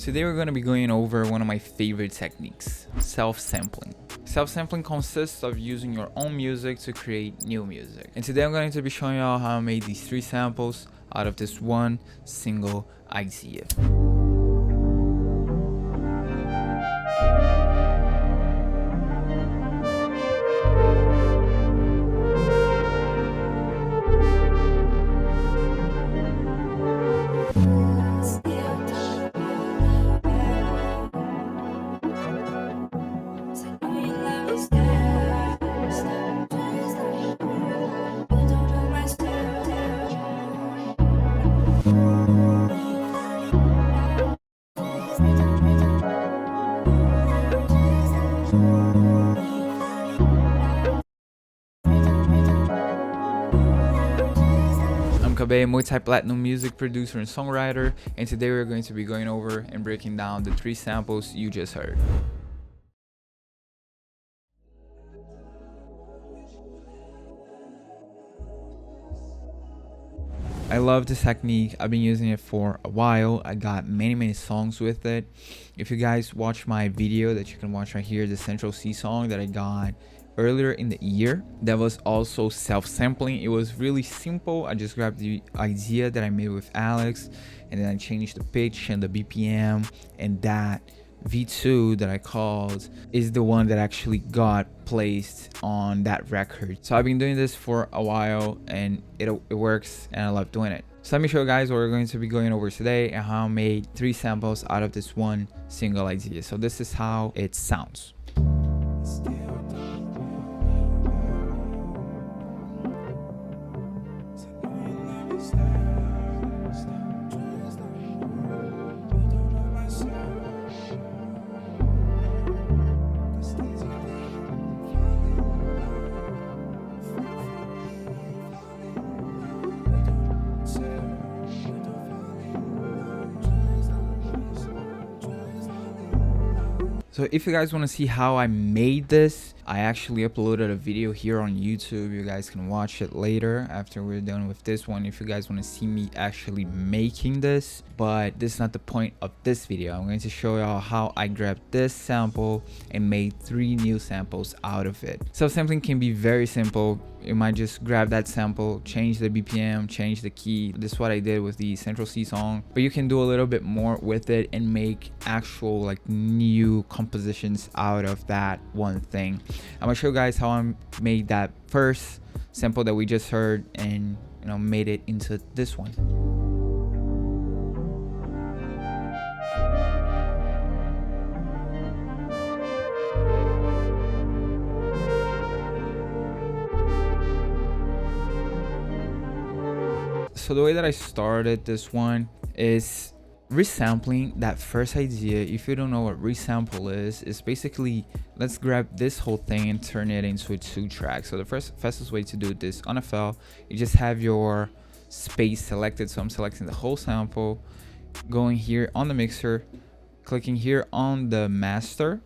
Today we're going to be going over one of my favorite techniques, self-sampling. Self-sampling consists of using your own music to create new music. And today I'm going to be showing you all how I made these 3 samples out of this one single idea. I'm Kabe, multi-platinum music producer and songwriter, and today we're going to be going over and breaking down the 3 samples you just heard. I love this technique. I've been using it for a while. I got many songs with it. If you guys watch my video that you can watch right here, the Central C song that I got earlier in the year, that was also self-sampling. It was really simple. I just grabbed the idea that I made with Alex, and then I changed the pitch and the BPM, and that V2 that I called is the one that actually got placed on that record. So I've been doing this for a while and it works, and I love doing it. So let me show you guys what we're going to be going over today and how I made 3 samples out of this one single idea. So this is how it sounds. So if you guys want to see how I made this, I actually uploaded a video here on YouTube. You guys can watch it later after we're done with this one if you guys want to see me actually making this. But this is not the point of this video. I'm going to show y'all how I grabbed this sample and made 3 new samples out of it. Self-sampling can be very simple. You might just grab that sample, change the BPM, change the key. This is what I did with the Central C song, but you can do a little bit more with it and make actual like new compositions out of that one thing. I'm gonna show you guys how I made that first sample that we just heard and made it into this one. So the way that I started this one is resampling that first idea. If you don't know what resample is, it's basically let's grab this whole thing and turn it into a 2 track. So the fastest way to do this on FL, you just have your space selected. So I'm selecting the whole sample, going here on the mixer, clicking here on the master,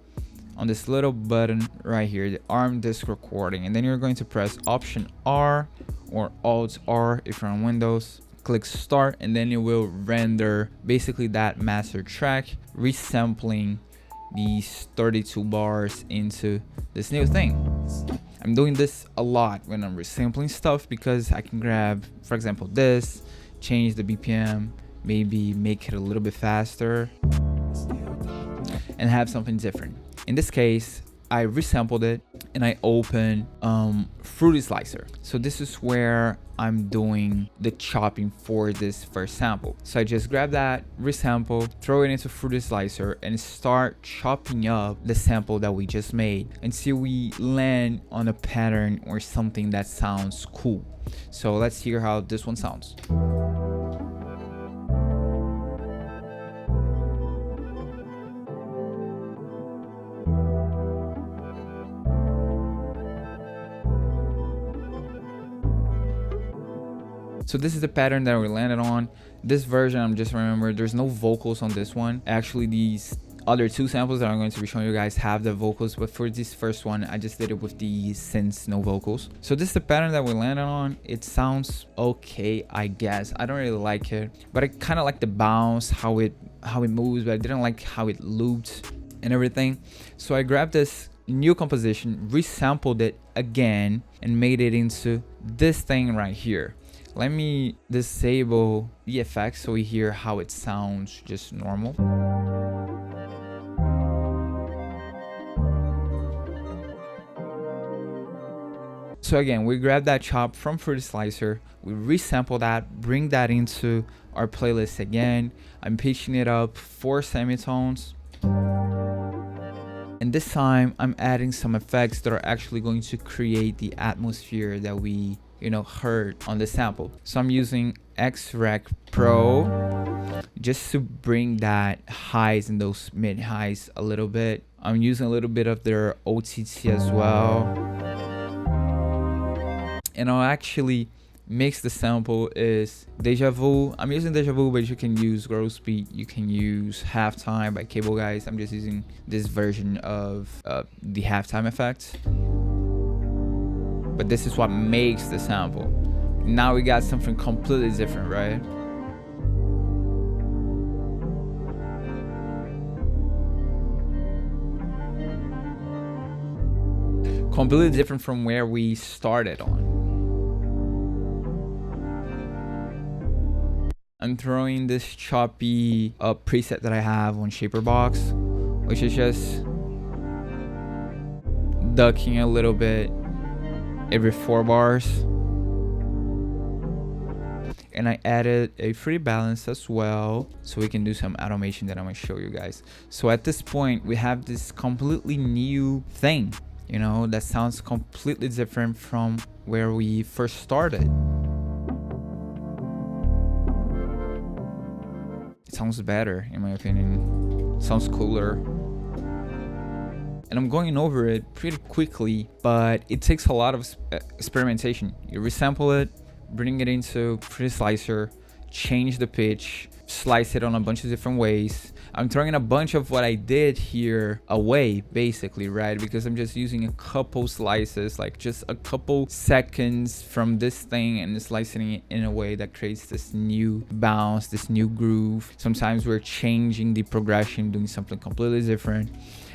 on this little button right here, the ARM disk recording, and then you're going to press Option R or Alt R if you're on Windows. Click start, and then it will render basically that master track, resampling these 32 bars into this new thing. I'm doing this a lot when I'm resampling stuff because I can grab, for example, this, change the BPM, maybe make it a little bit faster and have something different. In this case, I resampled it and I open Fruity Slicer. So this is where I'm doing the chopping for this first sample. So I just grab that, resample, throw it into Fruity Slicer and start chopping up the sample that we just made until we land on a pattern or something that sounds cool. So let's hear how this one sounds. So this is the pattern that we landed on. This version, I'm just remember there's no vocals on this one. Actually, these other two samples that I'm going to be showing you guys have the vocals, but for this first one I just did it with the synths, no vocals. So this is the pattern that we landed on. It sounds okay, I guess. I don't really like it, but I kind of like the bounce, how it moves, but I didn't like how it looped and everything. So I grabbed this new composition, resampled it again, and made it into this thing right here. Let me disable the effects so we hear how it sounds just normal. So again, we grab that chop from Fruity Slicer, we resample that, bring that into our playlist again. I'm pitching it up 4 semitones. And this time I'm adding some effects that are actually going to create the atmosphere that we heard on the sample. So I'm using X-Rec Pro just to bring that highs and those mid highs a little bit. I'm using a little bit of their OTT as well, and I'll actually mix the sample is Deja Vu. I'm using Deja Vu, but you can use Gross Beat, you can use Halftime by Cable Guys. I'm just using this version of the halftime effect, but this is what makes the sample. Now we got something completely different, right? Completely different from where we started on. I'm throwing this choppy preset that I have on Shaperbox, which is just ducking a little bit every 4 bars. And I added a Fruity Balance as well, so we can do some automation that I'm gonna show you guys. So at this point, we have this completely new thing, that sounds completely different from where we first started. It sounds better, in my opinion. It sounds cooler. And I'm going over it pretty quickly, but it takes a lot of experimentation. You resample it, bring it into Fruity Slicer, change the pitch, slice it on a bunch of different ways. I'm throwing a bunch of what I did here away, basically, right? Because I'm just using a couple slices, like just a couple seconds from this thing, and slicing it in a way that creates this new bounce, this new groove. Sometimes we're changing the progression, doing something completely different.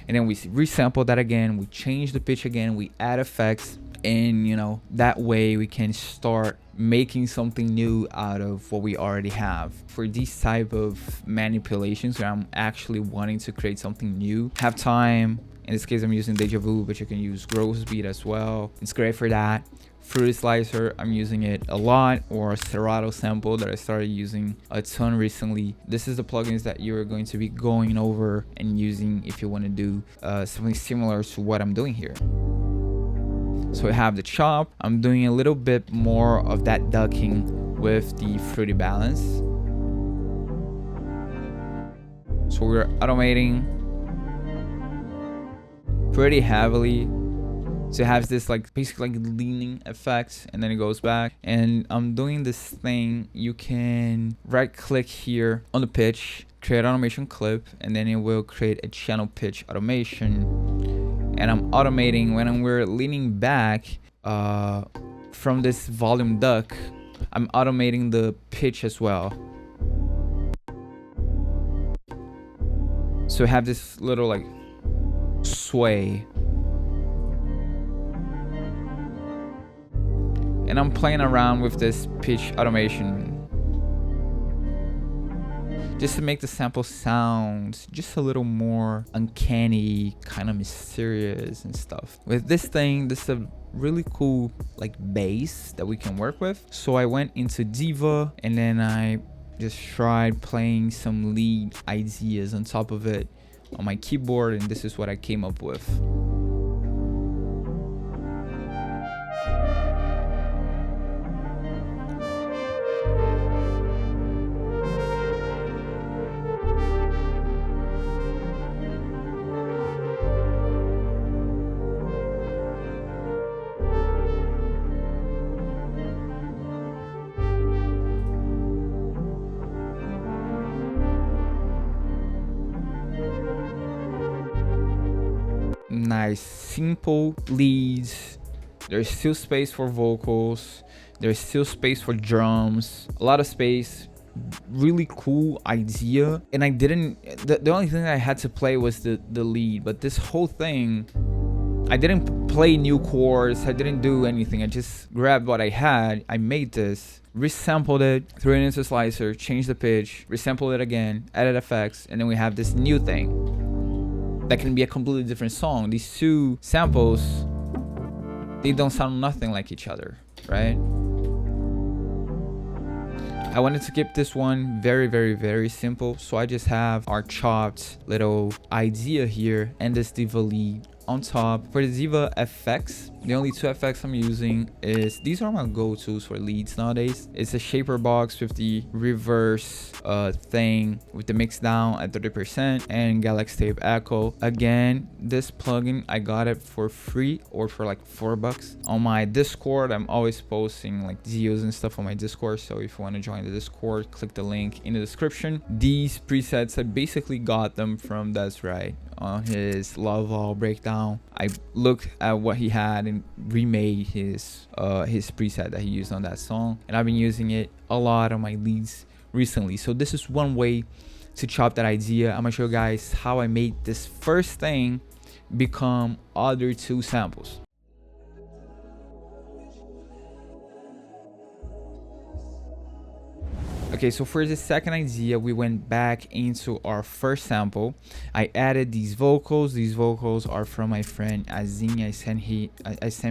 And then we resample that again, we change the pitch again, we add effects, and that way we can start making something new out of what we already have. For these type of manipulations where I'm actually wanting to create something new, Halftime, in this case I'm using Deja Vu, but you can use Gross Beat as well. It's great for that. Fruity Slicer, I'm using it a lot, or Serato sample that I started using a ton recently. This is the plugins that you're going to be going over and using if you want to do something similar to what I'm doing here. So I have the chop. I'm doing a little bit more of that ducking with the Fruity Balance. So we're automating pretty heavily. So it has this basically leaning effect, and then it goes back. And I'm doing this thing. You can right click here on the pitch, create automation clip, and then it will create a channel pitch automation. And I'm automating when we're leaning back from this volume duck. I'm automating the pitch as well. So I have this little sway. And I'm playing around with this pitch automation just to make the sample sound just a little more uncanny, kind of mysterious and stuff. With this thing, this is a really cool bass that we can work with. So I went into Diva, and then I just tried playing some lead ideas on top of it on my keyboard, and this is what I came up with. nice simple leads. There's still space for vocals, there's still space for drums, a lot of space. Really cool idea. And I didn't, the only thing I had to play was the lead, but this whole thing, I didn't play new chords, I didn't do anything. I just grabbed what I had, I made this, resampled it, threw it into Slicer, changed the pitch, resampled it again, added effects, and then we have this new thing that can be a completely different song. These two samples, they don't sound nothing like each other, right? I wanted to keep this one very, very, very simple. So I just have our chopped little idea here and this diva lead on top. For the diva effects, the only two effects I'm using is, these are my go-tos for leads nowadays. It's a shaper box with the reverse thing with the mix down at 30% and Galaxy Tape Echo. Again, this plugin I got it for free or for like $4 on my Discord. I'm always posting like videos and stuff on my Discord, so if you want to join the Discord, click the link in the description. These presets, I basically got them from That's Right on his Loveall breakdown. I looked at what he had and remade his preset that he used on that song, and I've been using it a lot on my leads recently. So this is one way to chop that idea. I'm gonna show you guys how I made this first thing become other two samples. Okay, so for the second idea, we went back into our first sample. I added these vocals. These vocals are from my friend Azim. I sent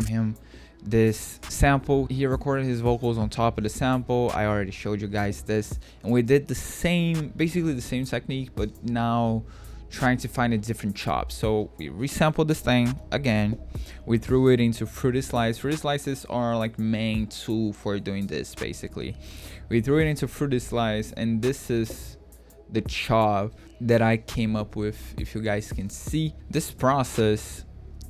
him this sample. He recorded his vocals on top of the sample. I already showed you guys this, and we did the same, basically the same technique, but now trying to find a different chop. So we resampled this thing again. We threw it into Fruity Slice. Fruity Slices are like main tool for doing this. Basically, we threw it into Fruity Slice, and this is the chop that I came up with. If you guys can see this process,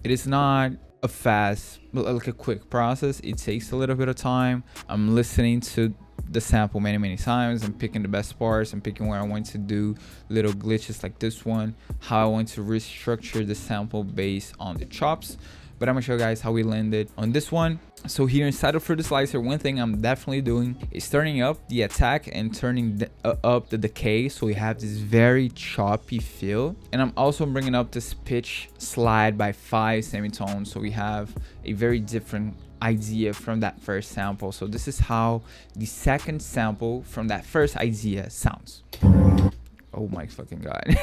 it is not a fast, but like a quick process. It takes a little bit of time. I'm listening to the sample many times. I'm picking the best parts. I'm picking where I want to do little glitches like this one, how I want to restructure the sample based on the chops. But I'm gonna show you guys how we landed on this one. So here inside of Fruity Slicer, one thing I'm definitely doing is turning up the attack and turning up the decay, so we have this very choppy feel. And I'm also bringing up this pitch slide by 5 semitones, so we have a very different idea from that first sample. So this is how the second sample from that first idea sounds. Oh my fucking god.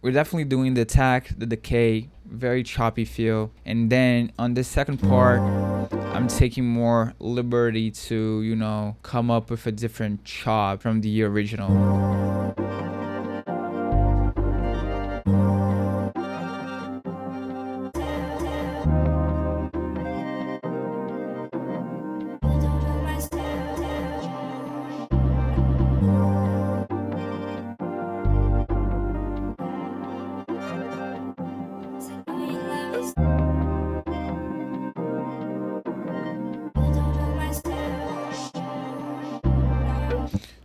We're definitely doing the attack, the decay, very choppy feel. And then on this second part, I'm taking more liberty to, you know, come up with a different chop from the original.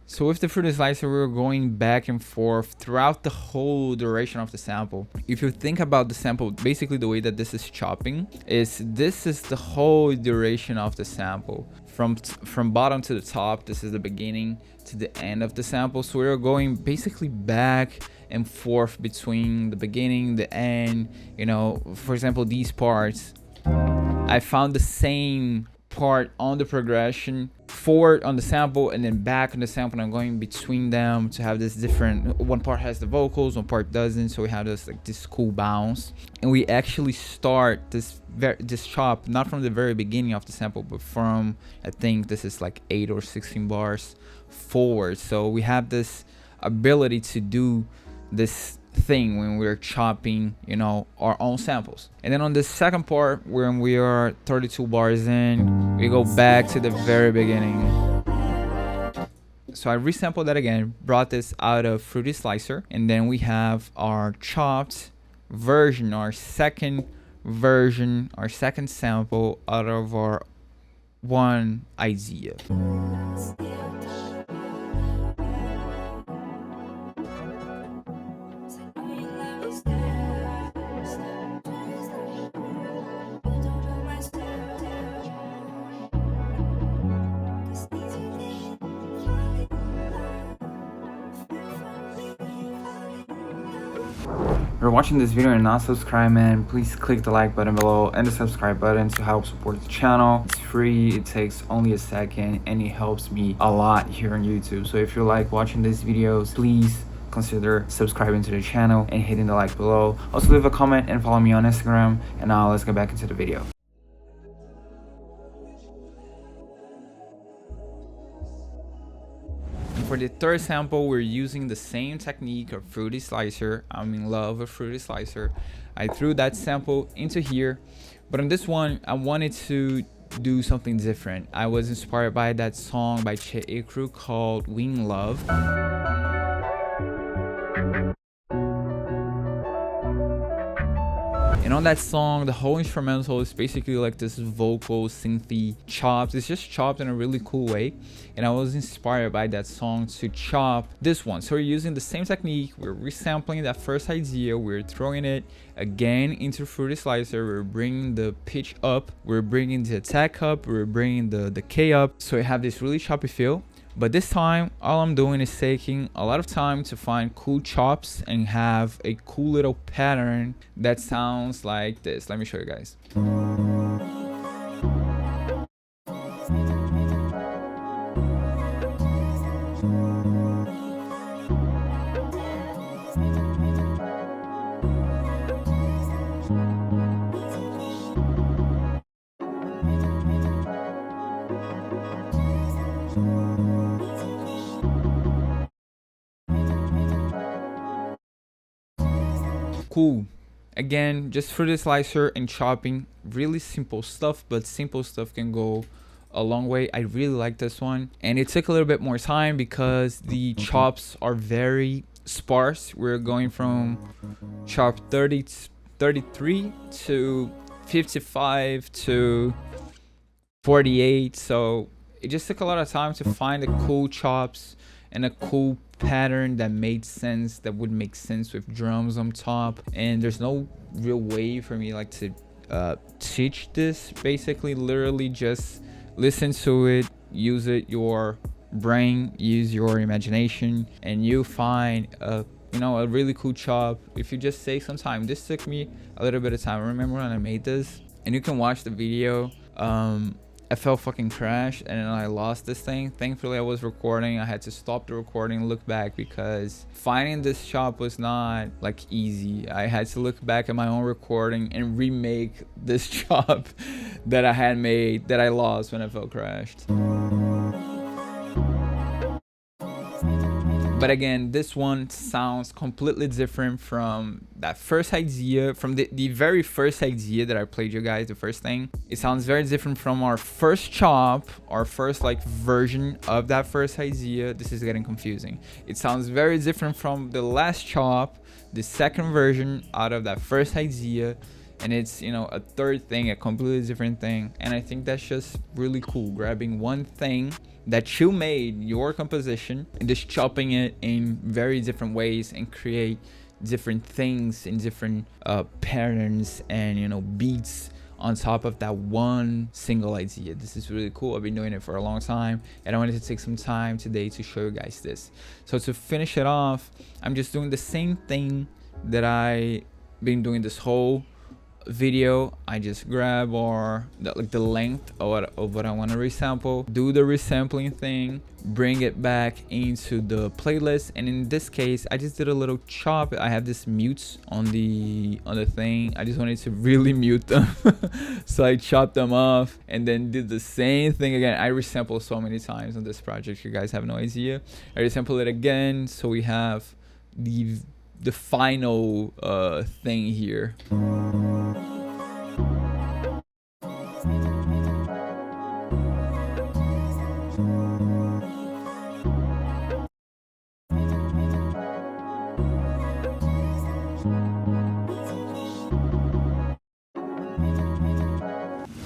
So with the Fruity Slicer, we're going back and forth throughout the whole duration of the sample. If you think about the sample, basically the way that this is chopping is, this is the whole duration of the sample. From bottom to the top, this is the beginning to the end of the sample. So we're going basically back and forth between the beginning, the end. You know, for example, these parts, I found the same part on the progression, forward on the sample and then back on the sample, and I'm going between them to have this different, one part has the vocals, one part doesn't, so we have this like this cool bounce. And we actually start this chop not from the very beginning of the sample, but from, I think this is like 8 or 16 bars forward. So we have this ability to do this thing when we're chopping, you know, our own samples. And then on the second part, when we are 32 bars in, we go back to the very beginning. So I resampled that again, brought this out of Fruity Slicer, and then we have our chopped version, our second sample out of our one idea. If you're watching this video and not subscribed, man, please click the like button below and the subscribe button to help support the channel. It's free, it takes only a second, and it helps me a lot here on YouTube. So if you like watching these videos, please consider subscribing to the channel and hitting the like below. Also leave a comment and follow me on Instagram. And now let's get back into the video. For the third sample, we're using the same technique of Fruity Slicer. I'm in love with Fruity Slicer. I threw that sample into here, but on this one, I wanted to do something different. I was inspired by that song by Che Ikru called Wing Love. And on that song, the whole instrumental is basically like this vocal synthy chopped. It's just chopped in a really cool way. And I was inspired by that song to chop this one. So we're using the same technique. We're resampling that first idea. We're throwing it again into Fruity Slicer. We're bringing the pitch up. We're bringing the attack up. We're bringing the K up. So we have this really choppy feel. But this time, all I'm doing is taking a lot of time to find cool chops and have a cool little pattern that sounds like this. Let me show you guys. Cool. Again, just Fruity Slicer and chopping, really simple stuff, but simple stuff can go a long way. I really like this one, and it took a little bit more time because the chops are very sparse. We're going from chop 33 to 55 to 48, so it just took a lot of time to find the cool chops and a cool pattern that made sense, that would make sense with drums on top. And there's no real way for me like to teach this. Basically, literally just listen to it, use it, your brain, use your imagination, and you find a really cool chop if you just take some time. This took me a little bit of time. I remember when I made this, and you can watch the video. FL fucking crashed and then I lost this thing. Thankfully I was recording. I had to stop the recording, look back, because finding this chop was not like easy. I had to look back at my own recording and remake this chop that I had made that I lost when FL crashed. But again, this one sounds completely different from that first idea, from the very first idea that I played you guys, the first thing. It sounds very different from our first chop, our first like version of that first idea. This is getting confusing. It sounds very different from the last chop, the second version out of that first idea. And it's, a third thing, a completely different thing. And I think that's just really cool, grabbing one thing that you made, your composition, and just chopping it in very different ways and create different things in different patterns and beats on top of that one single idea. This is really cool. I've been doing it for a long time, and I wanted to take some time today to show you guys this. So to finish it off, I'm just doing the same thing that I been doing this whole video. I just grab the length of what I want to resample, do the resampling thing, bring it back into the playlist, and in this case I just did a little chop. I have this mutes on the thing. I just wanted to really mute them so I chopped them off and then did the same thing again. I resampled so many times on this project, you guys have no idea. I resample it again so we have the final thing here.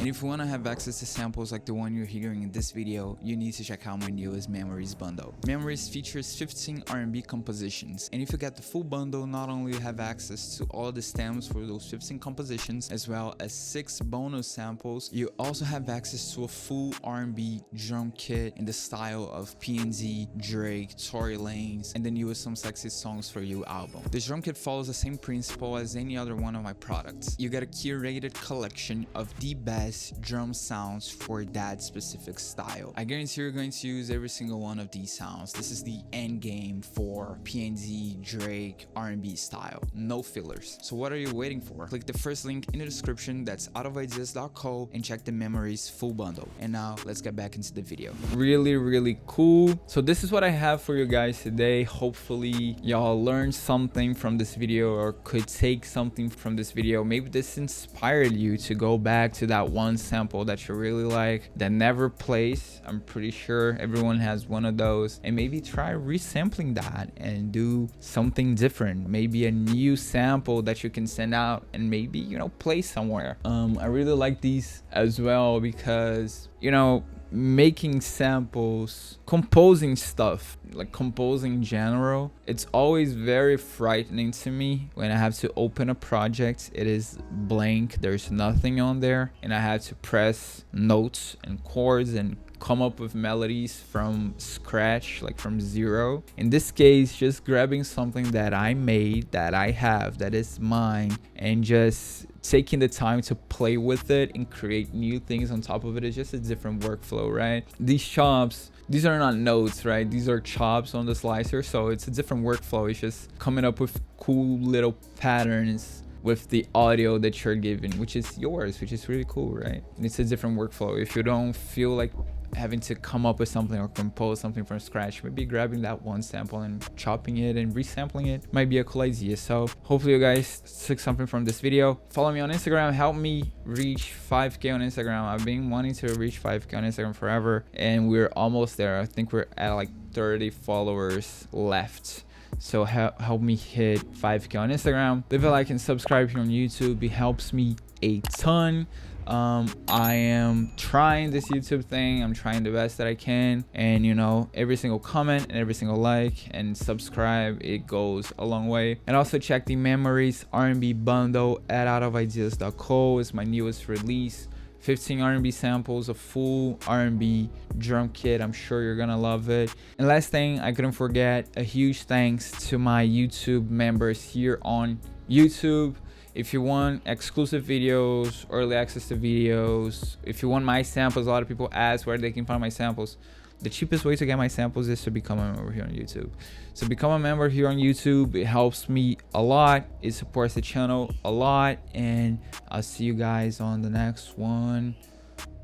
And if you want to have access to samples like the one you're hearing in this video, you need to check out my newest Memories bundle. Memories features 15 R&B compositions, and if you get the full bundle, not only you have access to all the stems for those 15 compositions as well as 6 bonus samples, you also have access to a full R&B drum kit in the style of PNZ, Drake, Tory Lanez, and the newest Some Sexy Songs For You album. This drum kit follows the same principle as any other one of my products. You get a curated collection of the best drum sounds for that specific style. I guarantee you're going to use every single one of these sounds. This is the end game for PNZ, Drake, R&B style. No fillers. So what are you waiting for? Click the first link in the description, that's outofideas.co, and check the Memories full bundle. And now let's get back into the video. Really cool. So this is what I have for you guys today. Hopefully y'all learned something from this video or could take something from this video. Maybe this inspired you to go back to that one sample that you really like that never plays. I'm pretty sure everyone has one of those, and maybe try resampling that and do something different. Maybe a new sample that you can send out and maybe, you know, play somewhere. I really like these as well because, you know, making samples, composing stuff, like composing in general, it's always very frightening to me when I have to open a project. It is blank, there's nothing on there, and I have to press notes and chords and come up with melodies from scratch, like from zero. In this case, just grabbing something that I made, that I have, that is mine, and just taking the time to play with it and create new things on top of it is just a different workflow, right? These chops, these are not notes, right? These are chops on the slicer, so it's a different workflow. It's just coming up with cool little patterns with the audio that you're given, which is yours, which is really cool, right? And it's a different workflow. If you don't feel like having to come up with something or compose something from scratch, maybe grabbing that one sample and chopping it and resampling it might be a cool idea. So hopefully you guys took something from this video. Follow me on Instagram, help me reach 5k on Instagram. I've been wanting to reach 5k on Instagram forever, and we're almost there. I think we're at like 30 followers left. So help me hit 5k on Instagram. Leave a like and subscribe here on YouTube. It helps me a ton. I am trying this YouTube thing. I'm trying the best that I can, and you know, every single comment and every single like and subscribe, it goes a long way. And also check the Memories R&B bundle at outofideas.co. It's my newest release. 15 R&B samples, a full R&B drum kit. I'm sure you're gonna love it. And last thing I couldn't forget, a huge thanks to my YouTube members here on YouTube. If you want exclusive videos, early access to videos, if you want my samples, a lot of people ask where they can find my samples. The cheapest way to get my samples is to become a member here on YouTube. So become a member here on YouTube. It helps me a lot. It supports the channel a lot. And I'll see you guys on the next one.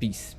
Peace.